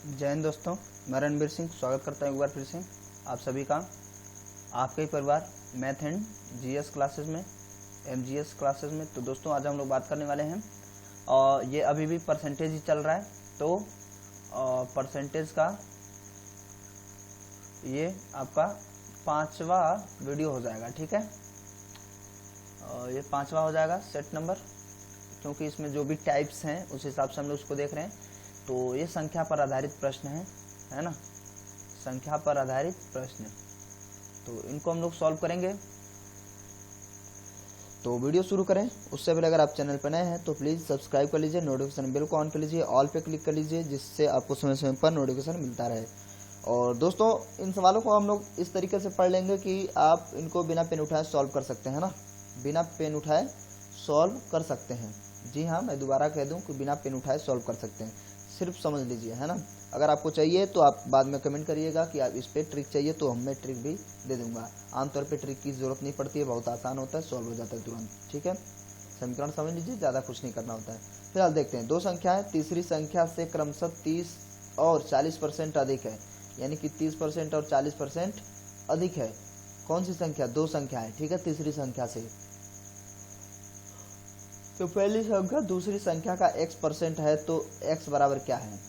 जय हिंद दोस्तों, मैं रणबीर सिंह स्वागत करता हूं एक बार फिर से आप सभी का आपके ही परिवार मैथ एंड जीएस क्लासेस में, एमजीएस क्लासेस में। तो दोस्तों आज हम लोग बात करने वाले हैं और ये अभी भी परसेंटेज ही चल रहा है। तो परसेंटेज का ये आपका 5वां वीडियो हो जाएगा, ठीक है। ये 5वां हो जाएगा सेट नंबर, क्योंकि इसमें जो भी टाइप्स हैं उस हिसाब से हम लोग उसको देख रहे हैं। तो ये संख्या पर आधारित प्रश्न है ना, संख्या पर आधारित प्रश्न। तो इनको हम लोग सॉल्व करेंगे। तो वीडियो शुरू करें उससे पहले अगर आप चैनल पर नए हैं तो प्लीज़ सब्सक्राइब कर लीजिए, नोटिफिकेशन बेल को ऑन कर लीजिए, ऑल पे क्लिक कर लीजिए, जिससे आपको समय समय पर नोटिफिकेशन मिलता रहे। और दोस्तों इन सवालों को हम लोग इस तरीके से पढ़ लेंगे कि आप इनको बिना पेन उठाए सॉल्व कर सकते हैं ना, बिना पेन उठाए सॉल्व कर सकते हैं। जी हाँ, मैं दोबारा कह दूं कि बिना पेन उठाए सॉल्व कर सकते हैं, सिर्फ समझ लीजिए, है ना। अगर आपको चाहिए तो आप बाद में कमेंट करिएगा कि आप इस पे ट्रिक चाहिए, तो हम मैं ट्रिक भी दे दूंगा। आमतौर पे ट्रिक की जरूरत नहीं पड़ती है, बहुत आसान होता है, सॉल्व हो जाता है तुरंत, ठीक है। समीकरण समझ लीजिए, ज़्यादा कुछ नहीं करना होता है। फिलहाल देखते हैं, दो संख्याएं तीसरी संख्या से क्रमशः 30 और 40% अधिक है, यानी कि 30% और 40% अधिक है। कौन सी संख्या? दो संख्या है, ठीक है, तीसरी संख्या से। तो पहली संख्या दूसरी संख्या का x% है, तो x बराबर क्या है?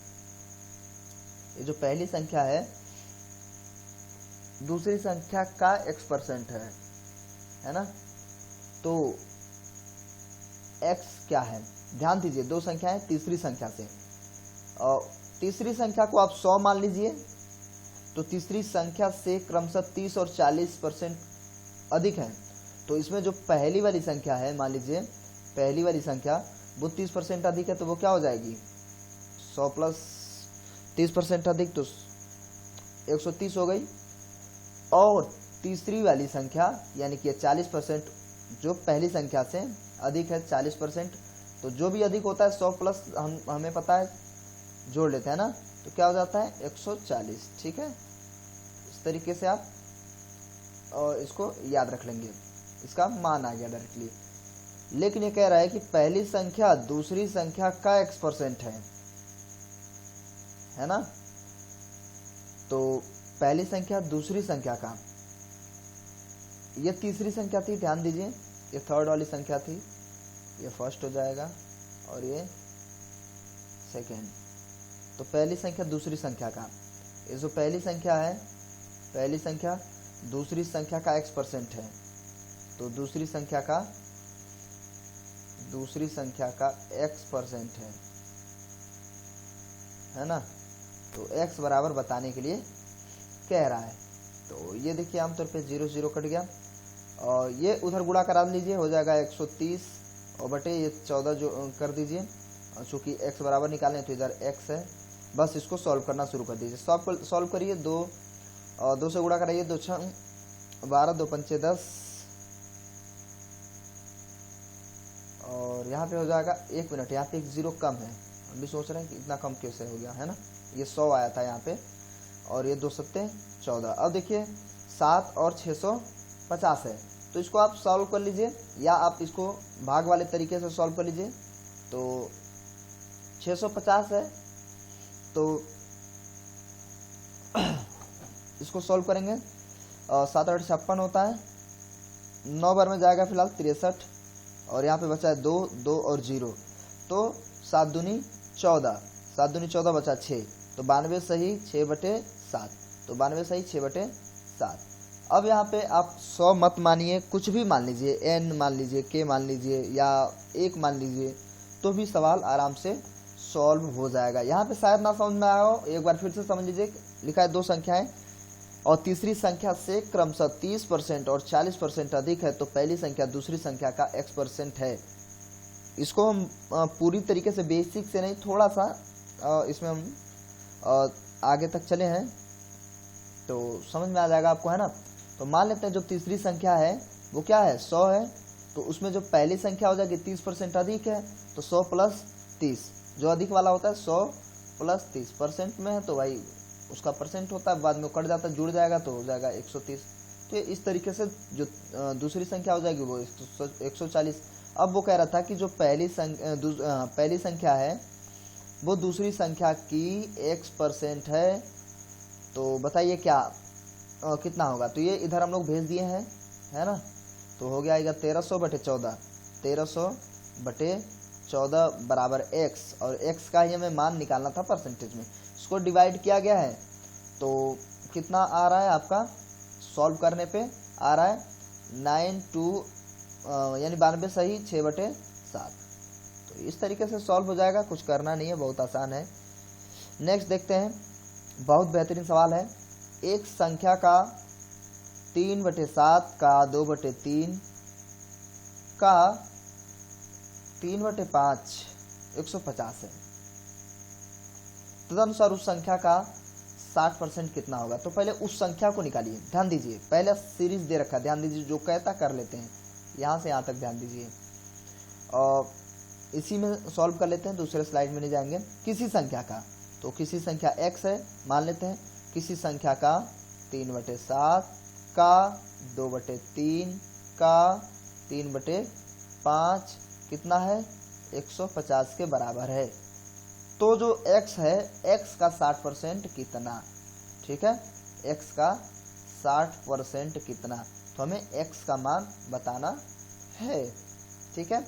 ये जो पहली संख्या है दूसरी संख्या का x% है ना। तो x क्या है? ध्यान दीजिए, दो संख्या है तीसरी संख्या से, और तीसरी संख्या को आप 100 मान लीजिए। तो तीसरी संख्या से क्रमशः 30 और 40% अधिक है। तो इसमें जो पहली वाली संख्या है, मान लीजिए पहली वाली संख्या वो 30% अधिक है, तो वो क्या हो जाएगी? 100 प्लस 30% अधिक, तो 130 हो गई। और तीसरी वाली संख्या यानी कि 40% जो पहली संख्या से अधिक है, 40%। तो जो भी अधिक होता है 100 प्लस हमें पता है, जोड़ लेते हैं ना, तो क्या हो जाता है? 140, ठीक है। इस तरीके से आप और इसको याद रख लेंगे, इसका मान आ गया डायरेक्टली। लेकिन ये कह रहा है कि पहली संख्या दूसरी संख्या का x% है ना। तो पहली संख्या दूसरी संख्या का, ये तीसरी संख्या थी, ध्यान दीजिए, ये थर्ड वाली संख्या थी, ये फर्स्ट हो जाएगा और ये सेकेंड। तो पहली संख्या दूसरी संख्या का, ये जो पहली संख्या है, पहली संख्या दूसरी संख्या का x% है, तो दूसरी संख्या का x% है ना। तो x बराबर बताने के लिए कह रहा है। तो ये देखिए आमतौर पे 0 0 कट गया, और ये उधर गुणा करा लीजिए, हो जाएगा 130 और बटे ये 14 जो कर दीजिए। चूँकि x बराबर निकालें तो इधर x है, बस इसको सॉल्व करना शुरू कर दीजिए। सॉल्व करिए, 2 से गुणा कराइए, 2 6 12, 2 पंचे 10, और यहाँ पे हो जाएगा 1 मिनट, यहाँ पे एक 0 कम है, हम भी सोच रहे हैं कि इतना कम कैसे हो गया, है ना। ये 100 आया था यहाँ पे, और ये 2 सत्ते 14। अब देखिए 7 और 650 है, तो इसको आप सॉल्व कर लीजिए, या आप इसको भाग वाले तरीके से सॉल्व कर लीजिए। तो 650 है, तो इसको सॉल्व करेंगे, 7 8 56 होता है, 9 बार में जाएगा फिलहाल 63, और यहाँ पे बचा है 2 2 और 0, तो 7 दूनी 14, 7 दूनी 14 बचा 6, तो 92 सही 6/7, तो 92 सही 6/7। अब यहाँ पे आप 100 मत मानिए, कुछ भी मान लीजिए, n मान लीजिए, k मान लीजिए, या 1 मान लीजिए, तो भी सवाल आराम से सॉल्व हो जाएगा। यहाँ पे शायद ना समझ में आया हो, एक बार फिर से समझ लीजिए। लिखा है दो संख्याएं और तीसरी संख्या से क्रमशः 30% और 40% अधिक है, तो पहली संख्या दूसरी संख्या का x% है। इसको हम पूरी तरीके से बेसिक से नहीं, थोड़ा सा इसमें हम आगे तक चले हैं तो समझ में आ जाएगा आपको, है ना। तो मान लेते हैं जो तीसरी संख्या है वो क्या है? 100 है, तो उसमें जो पहली संख्या हो जाएगी 30% अधिक है, तो 100 प्लस 30, जो अधिक वाला होता है 100 प्लस 30% में है, तो भाई उसका परसेंट होता है, बाद में कट जाता है, जुड़ जाएगा तो हो जाएगा 130। तो इस तरीके से जो दूसरी संख्या हो जाएगी वो 140। अब वो कह रहा था कि जो पहली संख्या है वो दूसरी संख्या की x% है, तो बताइए क्या कितना होगा। तो ये इधर हम लोग भेज दिए हैं, है ना। तो हो गया 1300/14, 1300/14 बराबर x, और x का ही हमें मान निकालना था परसेंटेज में। इसको डिवाइड किया गया है तो कितना आ रहा है आपका, सॉल्व करने पे आ रहा है यानी 92 सही 6/7। तो इस तरीके से सॉल्व हो जाएगा, कुछ करना नहीं है, बहुत आसान है। नेक्स्ट देखते हैं, बहुत बेहतरीन सवाल है। एक संख्या का 3/7 का 2/3 का 3/5 150 है। तदनुसार उस संख्या का 60% कितना होगा। तो पहले उस संख्या को निकालिए, ध्यान दीजिए, पहले सीरीज दे रखा है, ध्यान दीजिए, जो कहता कर लेते हैं, यहाँ से यहाँ तक ध्यान दीजिए। और इसी में सॉल्व कर लेते हैं, दूसरे स्लाइड में नहीं जाएंगे। किसी संख्या का, तो किसी संख्या x है मान लेते हैं, किसी संख्या का 3/7 का 2/3 का 3/5 कितना है 150 के बराबर है। तो जो x है, x का 60% कितना, ठीक है, x का 60% कितना, तो हमें x का मान बताना है, ठीक है।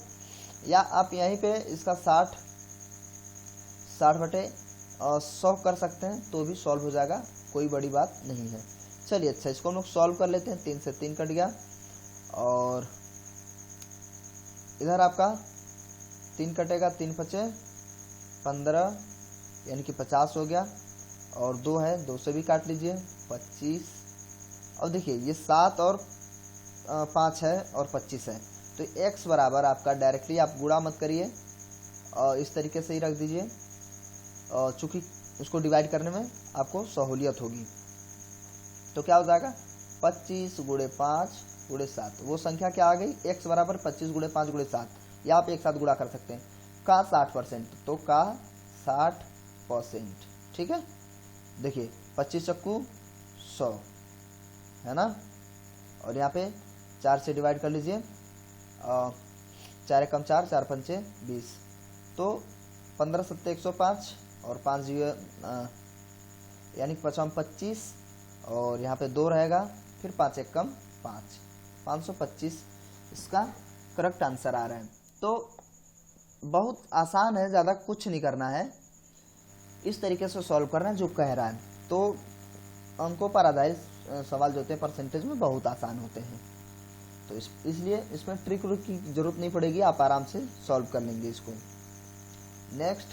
या आप यहीं पे इसका 60/100 कर सकते हैं, तो भी सॉल्व हो जाएगा, कोई बड़ी बात नहीं है। चलिए अच्छा, इसको हम लोग सॉल्व कर लेते हैं। 3 से 3 कट गया, और इधर आपका 3 कटेगा, 3 5 15 यानी कि 50 हो गया, और 2 है, 2 से भी काट लीजिए 25। अब देखिए ये 7 और 5 है और 25 है, तो x बराबर आपका डायरेक्टली आप गुणा मत करिए, और इस तरीके से ही रख दीजिए, चूँकि उसको डिवाइड करने में आपको सहूलियत होगी। तो क्या हो जाएगा 25 × 5 × 7, वो संख्या क्या आ गई, x बराबर 25 × 5 × 7, या आप एक साथ गुणा कर सकते हैं। का 60%, तो का 60%, ठीक है। देखिए 25 चक्कू 100 है ना, और यहाँ पे 4 से डिवाइड कर लीजिए, 4 कम 4, 4 पंचे 20, तो 15 7 105, और 5 यानी 5 25, और यहाँ पे 2 रहेगा, फिर 5 1 कम 5, 525 इसका करेक्ट आंसर आ रहा है। तो बहुत आसान है, ज़्यादा कुछ नहीं करना है, इस तरीके से सॉल्व करना है जो कह रहा है। तो अंकों पर आधारित सवाल जो होते हैं परसेंटेज में बहुत आसान होते हैं, तो इसलिए इसमें ट्रिक की जरूरत नहीं पड़ेगी, आप आराम से सॉल्व कर लेंगे इसको। नेक्स्ट,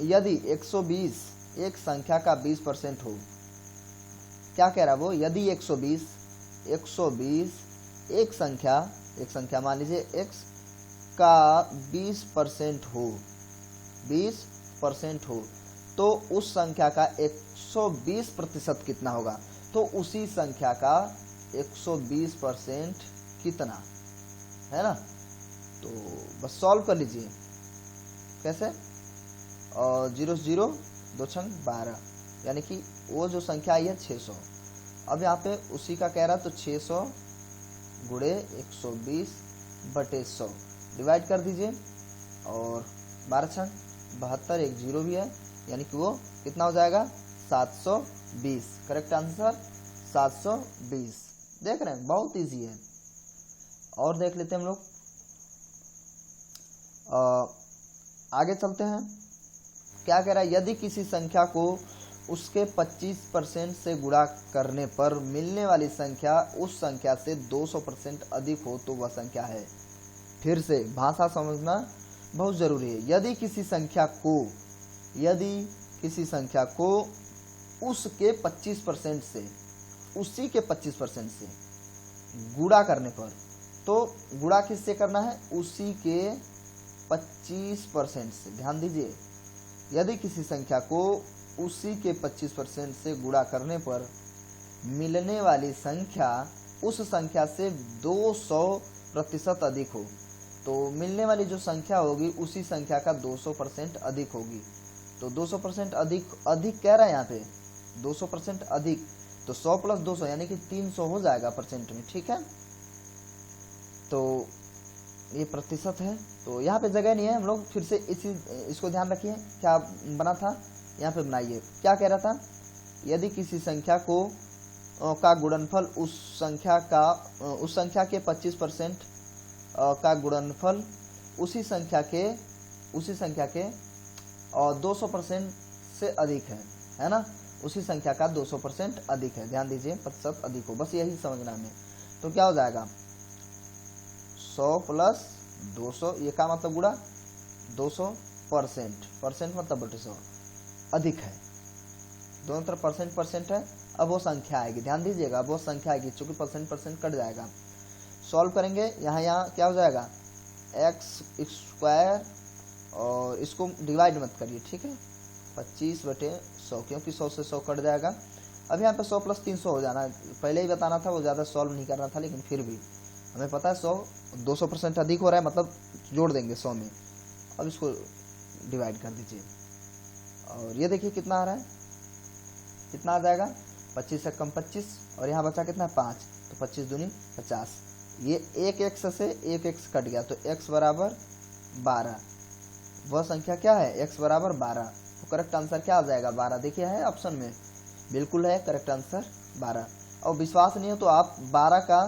यदि 120 एक संख्या का 20% हो, क्या कह रहा है वो, यदि 120 एक संख्या मान लीजिए x का 20% हो, तो उस संख्या का 120% कितना होगा। तो उसी संख्या का 120% कितना है ना, तो बस सॉल्व कर लीजिए। कैसे, 0 0 2 छंग 12, यानी कि वो जो संख्या आई है 600। अब यहाँ पे उसी का कह रहा है, तो 600 × 120/100 डिवाइड कर दीजिए, और 12 छंग 72, एक 0 भी है, यानी कि वो कितना हो जाएगा 720। Correct answer 720। देख रहे हैं, बहुत इजी है। और देख लेते हैं हम लोग, आगे चलते हैं। क्या कह रहा है, यदि किसी संख्या को उसके 25% से गुणा करने पर मिलने वाली संख्या उस संख्या से 200% अधिक हो, तो वह संख्या है। फिर से भाषा समझना बहुत जरूरी है। यदि किसी संख्या को उसके 25% से, उसी के 25% से गुणा करने पर, तो गुणा किससे करना है, उसी के 25% से। ध्यान दीजिए, यदि किसी संख्या को उसी के 25% से गुणा करने पर मिलने वाली संख्या उस संख्या से 200% अधिक हो, तो मिलने वाली जो संख्या होगी उसी संख्या का 200% अधिक होगी। तो 200% अधिक कह रहा है यहाँ पे, 200% अधिक, तो 100 + 200 यानी कि 300 हो जाएगा परसेंट में, ठीक है। तो ये प्रतिशत है, तो यहाँ पे जगह नहीं है, हम लोग फिर से इसको ध्यान रखिए क्या बना था, यहाँ पे बनाइए। क्या कह रहा था, यदि किसी संख्या को का गुणनफल उस संख्या के 25% का गुणनफल उसी संख्या के 200% से अधिक है ना, उसी संख्या का 200% अधिक है, ध्यान दीजिए प्रतिशत अधिक हो, बस यही समझना हमें। तो क्या हो जाएगा 100 प्लस 200, ये का मतलब गुणा 200%, परसेंट मतलब बटे 100, अधिक है, दोनों तरफ परसेंट है। अब वो संख्या आएगी, ध्यान दीजिएगा, अब वो संख्या आएगी, चूंकि परसेंट कट जाएगा। सॉल्व करेंगे, यहाँ क्या हो जाएगा x² और इसको डिवाइड मत करिए, ठीक है, 25/100, क्योंकि 100 से 100 कट जाएगा। अब यहाँ पे 100 प्लस 300 हो जाना, पहले ही बताना था, वो ज़्यादा सॉल्व नहीं करना था, लेकिन फिर भी हमें पता है 200% अधिक हो रहा है, मतलब जोड़ देंगे 100 में। अब इसको डिवाइड कर दीजिए और ये देखिए कितना आ रहा है, कितना आ जाएगा 25 से कम 25, और यहाँ बचा कितना 5, तो 25 दूनी 50, ये एक x से एक x कट गया, तो x बराबर 12, वह संख्या क्या है x बराबर 12, तो करेक्ट आंसर क्या आ जाएगा 12, देखिए है ऑप्शन में, बिल्कुल है करेक्ट आंसर 12। और विश्वास नहीं हो तो आप 12 का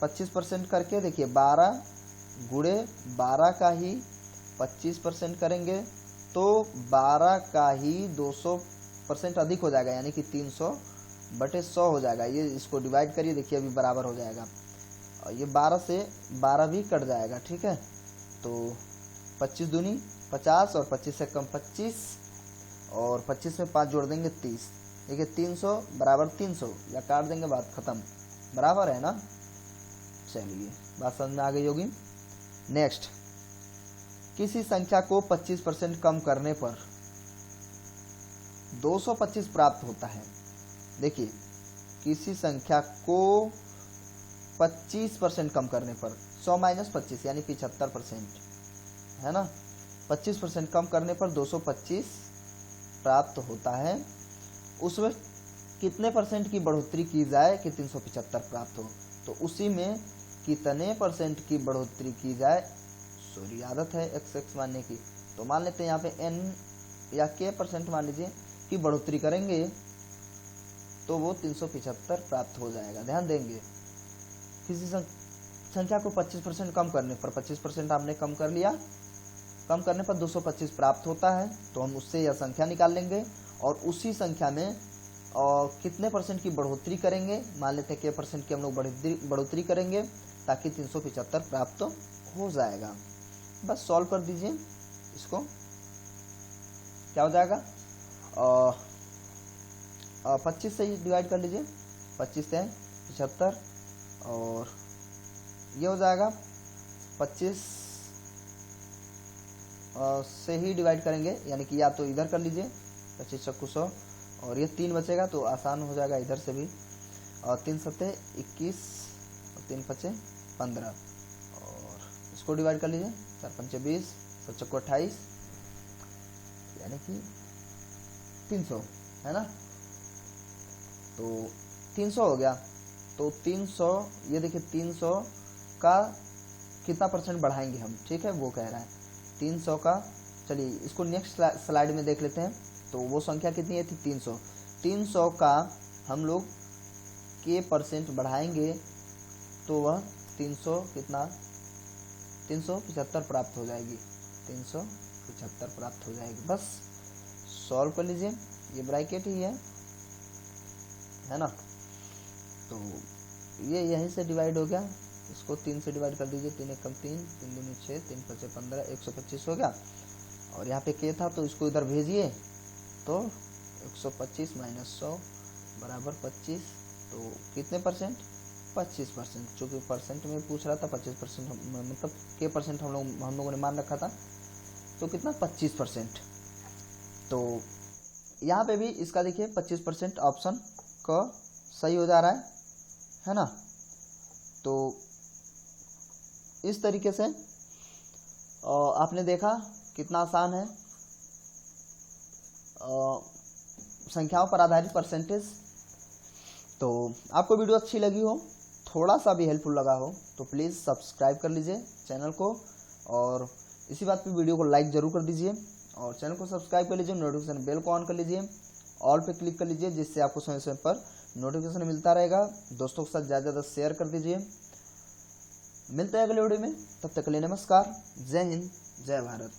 25% करके देखिए, 12 गुणे 12 का ही 25% करेंगे तो 12 का ही 200% अधिक हो जाएगा, यानी कि 300/100 हो जाएगा। ये इसको डिवाइड करिए, देखिए अभी बराबर हो जाएगा, और ये 12 से 12 भी कट जाएगा, ठीक है, तो 25 दूनी 50 और 25 से कम 25, और 25 में 5 जोड़ देंगे 30, देखिए 300 बराबर 300, या काट देंगे, बात खत्म, बराबर है ना। चलिए बात समझ में आ गई होगी। नेक्स्ट, किसी संख्या को 25% कम करने पर 225 प्राप्त होता है। देखिए किसी संख्या को 25% कम करने पर, 100 - 25 यानी 75% है ना, 25% कम करने पर 225 प्राप्त होता है। उसमें कितने परसेंट की बढ़ोतरी की जाए कि 375 प्राप्त हो, तो उसी में कितने परसेंट की बढ़ोतरी की जाए, सॉरी आदत है x मानने की, तो मान लेते हैं यहाँ पे n या k % मान लीजिए की बढ़ोतरी करेंगे तो वो 375 प्राप्त हो जाएगा। ध्यान देंगे, किसी संख्या को 25% कम करने पर, 25% आपने कम कर लिया, कम करने पर 225 प्राप्त होता है, तो हम उससे यह संख्या निकाल लेंगे और उसी संख्या में कितने परसेंट की बढ़ोतरी करेंगे, मान लेते हैं k % की हम लोग बढ़ोतरी करेंगे ताकि 375 प्राप्त हो जाएगा। बस सॉल्व कर दीजिए इसको, क्या हो जाएगा 25 से डिवाइड कर लीजिए, 25 से 75, और ये हो जाएगा 25 से ही डिवाइड करेंगे, यानी कि या तो इधर कर लीजिए 25 × 100, और ये 3 बचेगा तो आसान हो जाएगा इधर से भी, और 3 × 7 = 21 और 3 × 5 = 15, और इसको डिवाइड कर लीजिए, 4 × 5 = 20, 7 × 28, यानी कि 300 है ना, तो 300 हो गया। तो 300, ये देखिए 300 का कितना % बढ़ाएंगे हम, ठीक है, वो कह रहा है 300 का। चलिए इसको नेक्स्ट स्लाइड में देख लेते हैं। तो वो संख्या कितनी है थी 300, 300 का हम लोग k% बढ़ाएंगे तो वह 300 कितना 375 प्राप्त हो जाएगी, 375 प्राप्त हो जाएगी। बस सॉल्व कर लीजिए, ये ब्रैकेट ही है ना, तो ये यहीं से डिवाइड हो गया, इसको 3 से डिवाइड कर दीजिए, 3 × 1 = 3, 3 दूनी 6, 3 × 5 = 15, 125 हो गया, और यहाँ पे k था तो इसको इधर भेजिए, तो 125 - 100 बराबर 25, तो कितने %, 25%, चूँकि परसेंट में पूछ रहा था 25%, मतलब k% हम लोगों ने मान रखा था, तो कितना 25%। तो यहाँ पे भी इसका देखिए 25% ऑप्शन का सही हो जा रहा है ना। तो इस तरीके से आपने देखा कितना आसान है संख्याओं पर आधारित परसेंटेज। तो आपको वीडियो अच्छी लगी हो थोड़ा सा भी हेल्पफुल लगा हो तो प्लीज़ सब्सक्राइब कर लीजिए चैनल को, और इसी बात पे वीडियो को लाइक ज़रूर कर दीजिए, और चैनल को सब्सक्राइब कर लीजिए, नोटिफिकेशन बेल को ऑन कर लीजिए, ऑल पे क्लिक कर लीजिए, जिससे आपको समय समय पर नोटिफिकेशन मिलता रहेगा। दोस्तों के साथ ज़्यादा ज़्यादा शेयर कर दीजिए। मिलते हैं अगले वीडियो में, तब तक के लिए नमस्कार, जय हिंद, जय भारत।